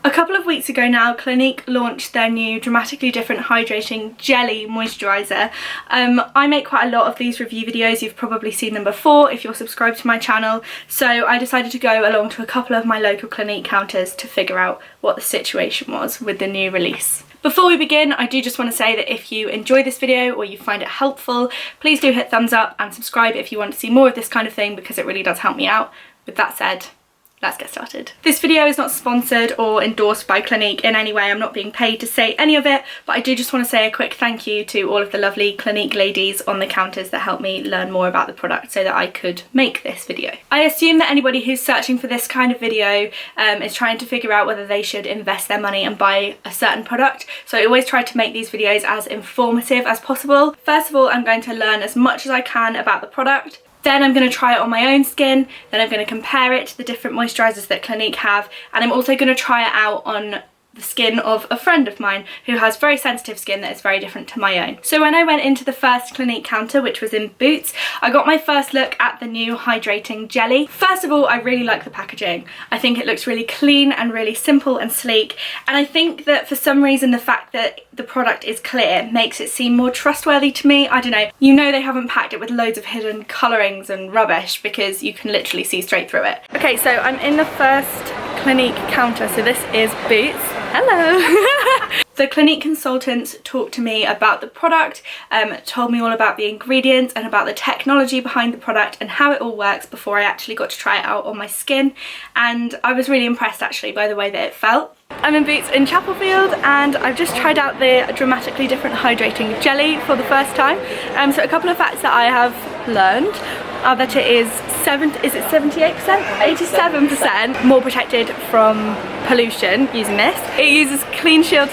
A couple of weeks ago now, Clinique launched their new Dramatically Different Hydrating Jelly moisturiser. I make quite a lot of these review videos. You've probably seen them before if you're subscribed to my channel. So I decided to go along to a couple of my local Clinique counters to figure out what the situation was with the new release. Before we begin, I do just want to say that if you enjoy this video or you find it helpful, please do hit thumbs up and subscribe if you want to see more of this kind of thing, because it really does help me out. With that said, let's get started. This video is not sponsored or endorsed by Clinique in any way. I'm not being paid to say any of it, but I do just want to say a quick thank you to all of the lovely Clinique ladies on the counters that helped me learn more about the product so that I could make this video. I assume that anybody who's searching for this kind of video is trying to figure out whether they should invest their money and buy a certain product. So I always try to make these videos as informative as possible. First of all, I'm going to learn as much as I can about the product. Then I'm going to try it on my own skin, then I'm going to compare it to the different moisturisers that Clinique have, and I'm also going to try it out on the skin of a friend of mine who has very sensitive skin that is very different to my own. So when I went into the first Clinique counter, which was in Boots, I got my first look at the new hydrating jelly. First of all, I really like the packaging. I think it looks really clean and really simple and sleek, and I think that for some reason the fact that the product is clear makes it seem more trustworthy to me. I don't know. You know they haven't packed it with loads of hidden colourings and rubbish because you can literally see straight through it. Okay, so I'm in the first Clinique counter, so this is Boots. Hello! The Clinique consultants talked to me about the product, told me all about the ingredients and about the technology behind the product and how it all works before I actually got to try it out on my skin, and I was really impressed actually by the way that it felt. I'm in Boots in Chapelfield and I've just tried out the Dramatically Different Hydrating Jelly for the first time. So a couple of facts that I have learned are that it is 78%? 87% more protected from pollution using this. It uses Clean Shield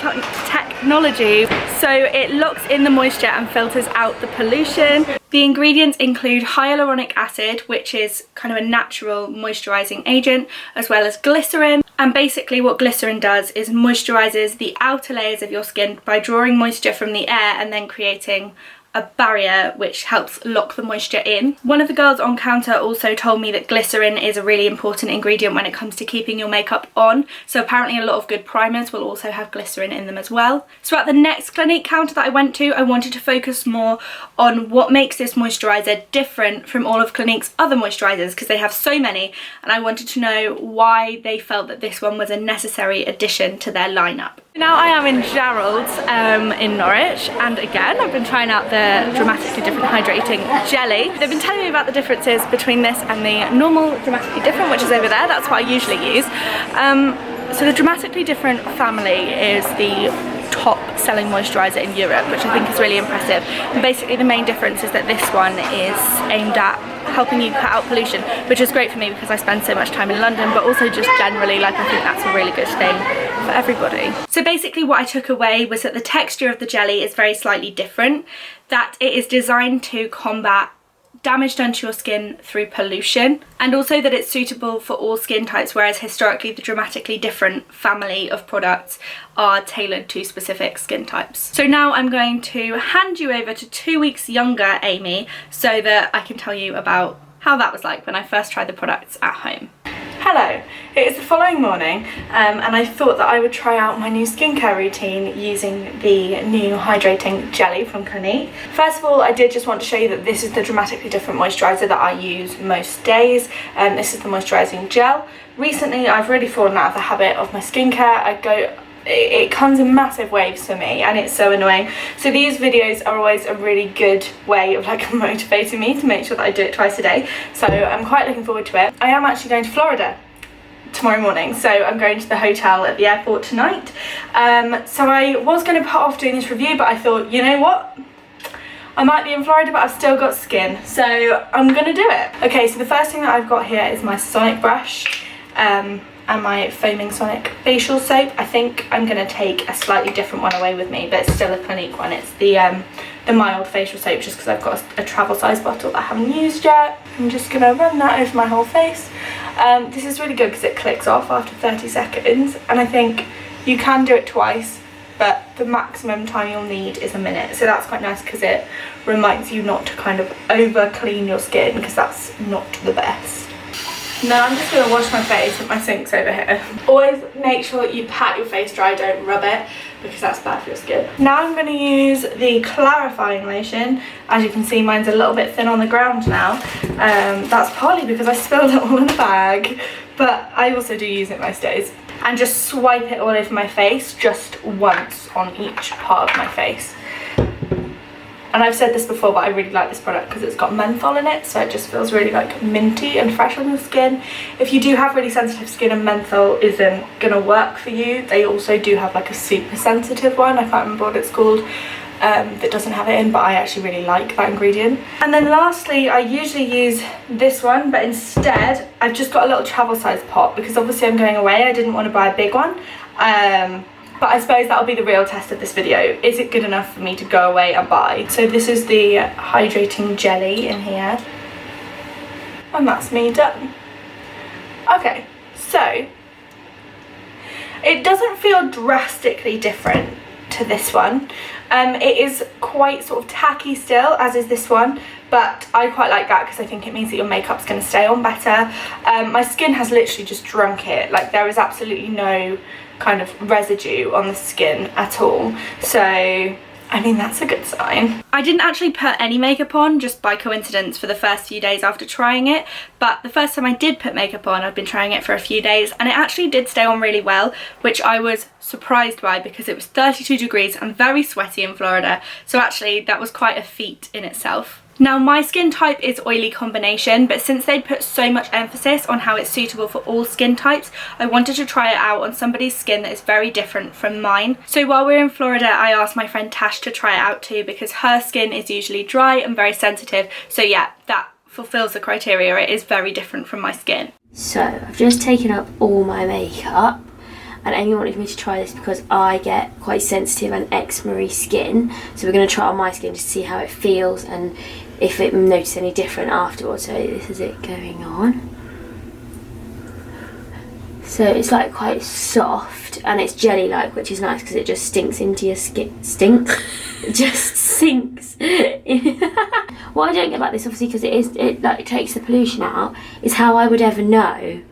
technology, so it locks in the moisture and filters out the pollution. The ingredients include hyaluronic acid, which is kind of a natural moisturising agent, as well as glycerin. And basically what glycerin does is moisturises the outer layers of your skin by drawing moisture from the air and then creating a barrier which helps lock the moisture in. One of the girls on counter also told me that glycerin is a really important ingredient when it comes to keeping your makeup on, so apparently a lot of good primers will also have glycerin in them as well. So at the next Clinique counter that I went to, I wanted to focus more on what makes this moisturiser different from all of Clinique's other moisturisers, because they have so many, and I wanted to know why they felt that this one was a necessary addition to their lineup. Now I am in Gerald's in Norwich, and again I've been trying out the Dramatically Different Hydrating Jelly. They've been telling me about the differences between this and the normal Dramatically Different, which is over there. That's what I usually use. So the Dramatically Different family is the top selling moisturiser in Europe, which I think is really impressive. And basically the main difference is that this one is aimed at helping you cut out pollution, which is great for me because I spend so much time in London, but also just generally, like, I think that's a really good thing for everybody. So basically what I took away was that the texture of the jelly is very slightly different, that it is designed to combat damage done to your skin through pollution, and also that it's suitable for all skin types, whereas historically the Dramatically Different family of products are tailored to specific skin types. So now I'm going to hand you over to 2 weeks younger Amy so that I can tell you about how that was like when I first tried the products at home. Hello, it is the following morning and I thought that I would try out my new skincare routine using the new hydrating jelly from Clinique. First of all, I did just want to show you that this is the Dramatically Different moisturiser that I use most days, and this is the moisturising gel. Recently I've really fallen out of the habit of my skincare. It comes in massive waves for me and it's so annoying. So these videos are always a really good way of like motivating me to make sure that I do it twice a day. So I'm quite looking forward to it. I am actually going to Florida tomorrow morning, so I'm going to the hotel at the airport tonight. So I was going to put off doing this review, but I thought, you know what? I might be in Florida, but I've still got skin, so I'm going to do it. Okay, so the first thing that I've got here is my Sonic brush. And my foaming Sonic facial soap. I think I'm going to take a slightly different one away with me, but it's still a Clinique one. It's the mild facial soap, just because I've got a travel size bottle that I haven't used yet. I'm just going to run that over my whole face. This is really good because it clicks off after 30 seconds, and I think you can do it twice, but the maximum time you'll need is a minute. So that's quite nice because it reminds you not to kind of over clean your skin, because that's not the best. Now I'm just going to wash my face, and my sink's over here. Always make sure that you pat your face dry, don't rub it, because that's bad for your skin. Now I'm going to use the clarifying lotion. As you can see, mine's a little bit thin on the ground now. That's partly because I spilled it all in a bag, but I also do use it most days. And just swipe it all over my face, just once on each part of my face. And I've said this before, but I really like this product because it's got menthol in it, so it just feels really like minty and fresh on your skin. If you do have really sensitive skin and menthol isn't gonna work for you, they also do have like a super sensitive one, I can't remember what it's called, that doesn't have it in, but I actually really like that ingredient. And then lastly, I usually use this one, but instead I've just got a little travel size pot because obviously I'm going away, I didn't want to buy a big one. But I suppose that'll be the real test of this video. Is it good enough for me to go away and buy? So this is the hydrating jelly in here. And that's me done. Okay, so it doesn't feel drastically different to this one. It is quite sort of tacky still, as is this one, but I quite like that because I think it means that your makeup's going to stay on better. My skin has literally just drunk it. Like, there is absolutely no kind of residue on the skin at all, so I mean that's a good sign. I didn't actually put any makeup on, just by coincidence, for the first few days after trying it, but the first time I did put makeup on, I've been trying it for a few days, and it actually did stay on really well, which I was surprised by because it was 32 degrees and very sweaty in Florida, so actually that was quite a feat in itself. Now, my skin type is oily combination, but since they put so much emphasis on how it's suitable for all skin types, I wanted to try it out on somebody's skin that is very different from mine. So while we're in Florida, I asked my friend Tash to try it out too because her skin is usually dry and very sensitive. So yeah, that fulfills the criteria. It is very different from my skin. So I've just taken up all my makeup. And Amy wanted me to try this because I get quite sensitive and eczema-y skin. So we're going to try it on my skin to see how it feels and if it notices any different afterwards. So this is it going on. So it's like quite soft and it's jelly-like, which is nice because it just stinks into your skin. It just sinks. What I don't get about this, obviously, because it like takes the pollution out, is how I would ever know.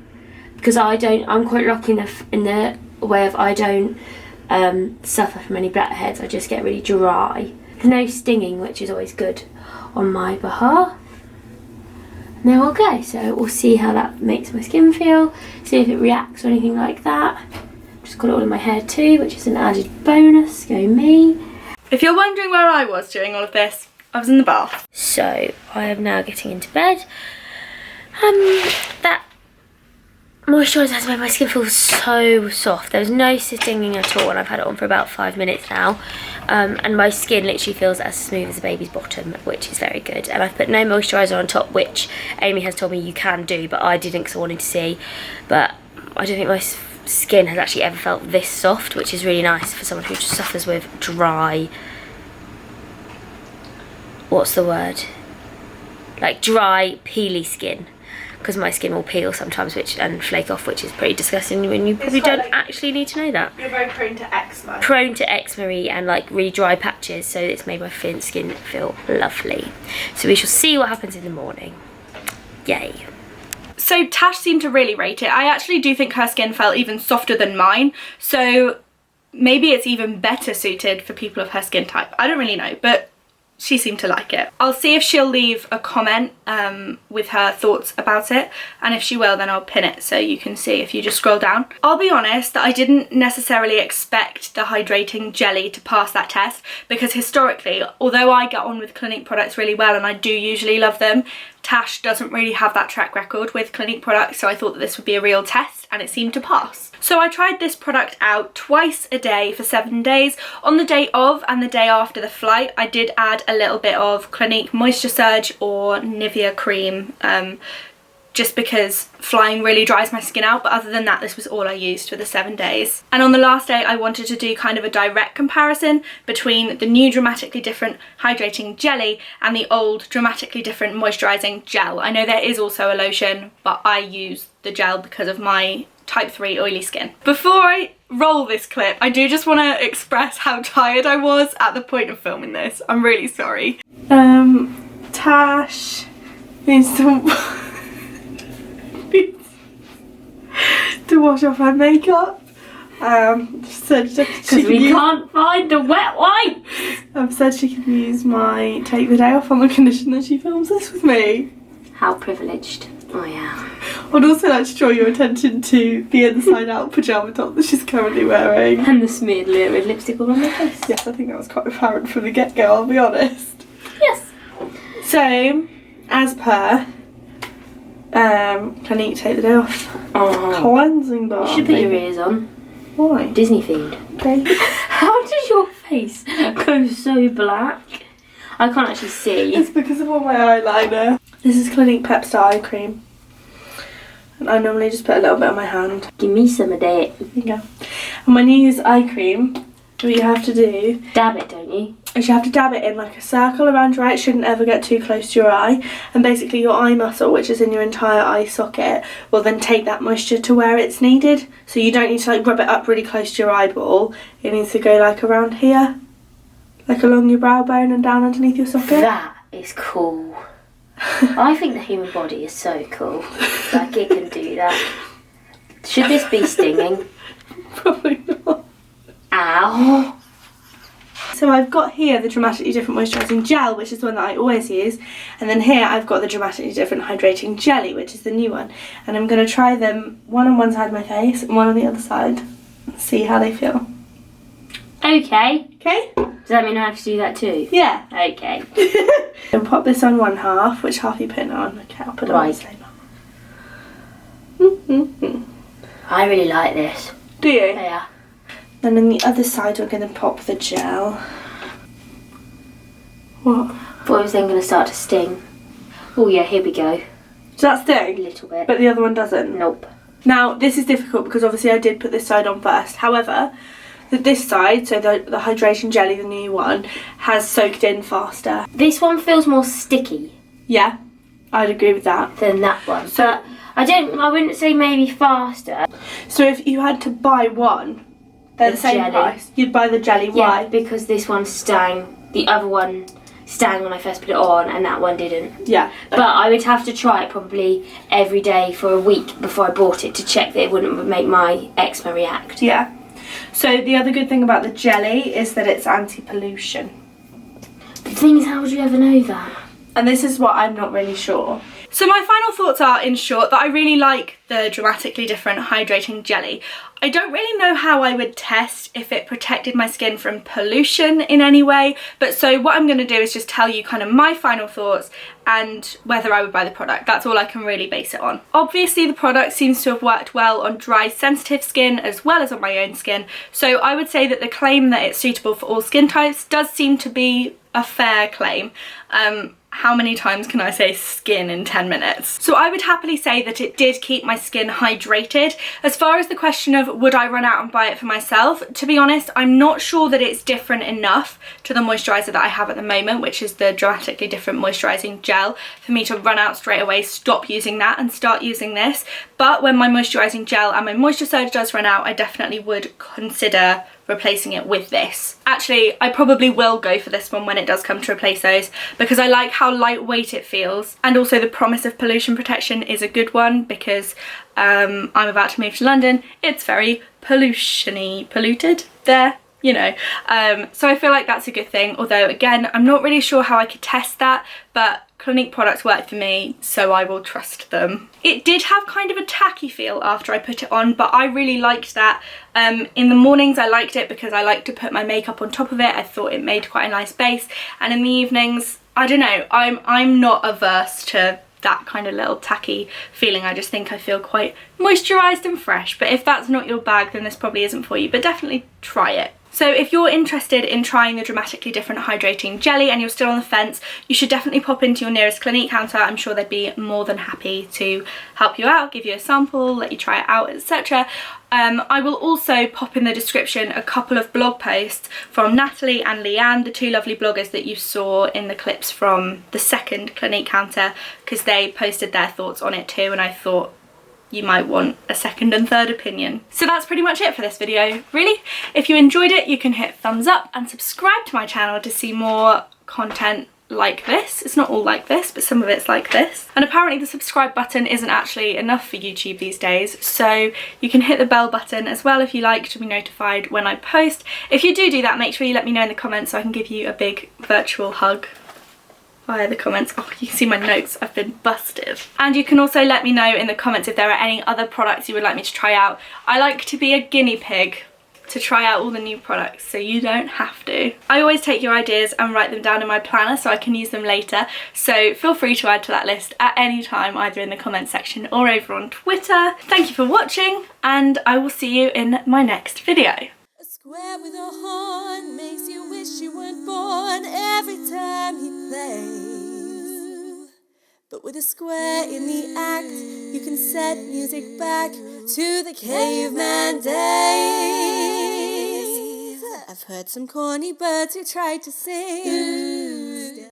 Because I'm quite lucky enough in the way of I don't suffer from any blackheads. I just get really dry. There's no stinging, which is always good on my behalf. And there we'll go. So we'll see how that makes my skin feel, see if it reacts or anything like that. Just got it all in my hair too, which is an added bonus. Go me. If you're wondering where I was during all of this, I was in the bath. So I am now getting into bed. That moisturiser has made my skin feel so soft. There's no stinging at all, and I've had it on for about 5 minutes now. And my skin literally feels as smooth as a baby's bottom, which is very good. And I've put no moisturiser on top, which Amy has told me you can do, but I didn't because I wanted to see. But I don't think my skin has actually ever felt this soft, which is really nice for someone who just suffers with dry... what's the word? Like dry, peely skin. Because my skin will peel sometimes and flake off, which is pretty disgusting when you probably don't actually need to know that. You're very prone to eczema. Prone to eczema and like really dry patches, so it's made my skin feel lovely. So we shall see what happens in the morning. Yay. So Tash seemed to really rate it. I actually do think her skin felt even softer than mine, so maybe it's even better suited for people of her skin type. I don't really know, but she seemed to like it. I'll see if she'll leave a comment with her thoughts about it, and if she will, then I'll pin it so you can see if you just scroll down. I'll be honest that I didn't necessarily expect the hydrating jelly to pass that test, because historically, although I get on with Clinique products really well and I do usually love them, Tash doesn't really have that track record with Clinique products, so I thought that this would be a real test, and it seemed to pass. So I tried this product out twice a day for 7 days. On the day of and the day after the flight, I did add a little bit of Clinique Moisture Surge or Nivea cream, just because flying really dries my skin out, but other than that, this was all I used for the 7 days. And on the last day, I wanted to do kind of a direct comparison between the new Dramatically Different Hydrating Jelly and the old Dramatically Different Moisturising Gel. I know there is also a lotion, but I use the gel because of my type 3 oily skin. Before I roll this clip, I do just want to express how tired I was at the point of filming this. I'm really sorry. Tash needs to to wash off her makeup. Said because we can't find the wet wipes. I've said she can use my take the day off on the condition that she films this with me. How privileged I am. I'd also like to draw your attention to the inside out pyjama top that she's currently wearing. And the smeared red lipstick all on my face. Yes, I think that was quite apparent from the get-go, I'll be honest. Yes. So, as per Clinique take the day off. Cleansing bar. You should put your ears on. Why? Disney themed. Okay. How does your face go so black? I can't actually see. It's because of all my eyeliner. This is Clinique Pep Star Eye Cream. And I normally just put a little bit on my hand. Give me some of that. There you go. And when you use eye cream, what you have to do... Dab it, don't you? is you have to dab it in like a circle around your eye. It shouldn't ever get too close to your eye. And basically your eye muscle, which is in your entire eye socket, will then take that moisture to where it's needed. So you don't need to like rub it up really close to your eyeball. It needs to go like around here. Like along your brow bone and down underneath your socket. That is cool. I think the human body is so cool. Like it can do that. Should this be stinging? Probably not. Ow. So I've got here the Dramatically Different Moisturising Gel, which is the one that I always use. And then here I've got the Dramatically Different Hydrating Jelly, which is the new one. And I'm going to try them, one on one side of my face and one on the other side. See how they feel. Okay. Okay? Does that mean I have to do that too? Yeah. Okay. And pop this on one half. Which half are you putting on? Okay, I'll put it on the same half. I really like this. Do you? Yeah. Then on the other side we're going to pop the gel. What? Thought it was then going to start to sting. Oh yeah, here we go. Does that A sting? little bit. But the other one doesn't? Nope. Now this is difficult because obviously I did put this side on first. However, this side, so the hydration jelly, the new one, has soaked in faster. This one feels more sticky. Yeah, I'd agree with that. Than that one. But I wouldn't say maybe faster. So if you had to buy one, they're the same jelly. price. You'd buy the jelly. Why? Yeah, because this one stang. The other one stang when I first put it on, and that one didn't. Yeah. But I would have to try it probably every day for a week before I bought it to check that it wouldn't make my eczema react. Yeah. So the other good thing about the jelly is that it's anti-pollution. The thing is, how would you ever know that? And this is what I'm not really sure. So my final thoughts are, in short, that I really like the Dramatically Different Hydrating Jelly. I don't really know how I would test if it protected my skin from pollution in any way, but so what I'm going to do is just tell you kind of my final thoughts and whether I would buy the product. That's all I can really base it on. Obviously the product seems to have worked well on dry sensitive skin as well as on my own skin, so I would say that the claim that it's suitable for all skin types does seem to be a fair claim. How many times can I say skin in 10 minutes? So I would happily say that it did keep my skin hydrated. As far as the question of would I run out and buy it for myself, to be honest, I'm not sure that it's different enough to the moisturiser that I have at the moment, which is the Dramatically Different Moisturising Gel, for me to run out straight away, stop using that and start using this. But when my moisturising gel and my moisture surge does run out, I definitely would consider replacing it with this. Actually, I probably will go for this one when it does come to replace those, because I like how lightweight it feels, and also the promise of pollution protection is a good one, because I'm about to move to London. It's very polluted there, you know. So I feel like that's a good thing, although again, I'm not really sure how I could test that, but Clinique products work for me, so I will trust them. It did have kind of a tacky feel after I put it on, but I really liked that. In the mornings I liked it because I like to put my makeup on top of it. I thought it made quite a nice base, and in the evenings, I don't know, I'm not averse to that kind of little tacky feeling. I just think I feel quite moisturised and fresh, but if that's not your bag, then this probably isn't for you, but definitely try it. So if you're interested in trying the Dramatically Different Hydrating Jelly and you're still on the fence, you should definitely pop into your nearest Clinique counter. I'm sure they'd be more than happy to help you out, give you a sample, let you try it out, etc. I will also pop in the description a couple of blog posts from Natalie and Leanne, the two lovely bloggers that you saw in the clips from the second Clinique counter, because they posted their thoughts on it too, and I thought you might want a second and third opinion. So that's pretty much it for this video, really. If you enjoyed it, you can hit thumbs up and subscribe to my channel to see more content like this. It's not all like this, but some of it's like this. And apparently the subscribe button isn't actually enough for YouTube these days, so you can hit the bell button as well if you like to be notified when I post. If you do that, make sure you let me know in the comments so I can give you a big virtual hug via the comments. Oh, you can see my notes, I've been busted. And you can also let me know in the comments if there are any other products you would like me to try out. I like to be a guinea pig to try out all the new products, so you don't have to. I always take your ideas and write them down in my planner so I can use them later, so feel free to add to that list at any time, either in the comments section or over on Twitter. Thank you for watching, and I will see you in my next video. A square with a horn makes you wish you weren't born every time he plays. But with a square in the act, you can set music back to the caveman days. I've heard some corny birds who tried to sing.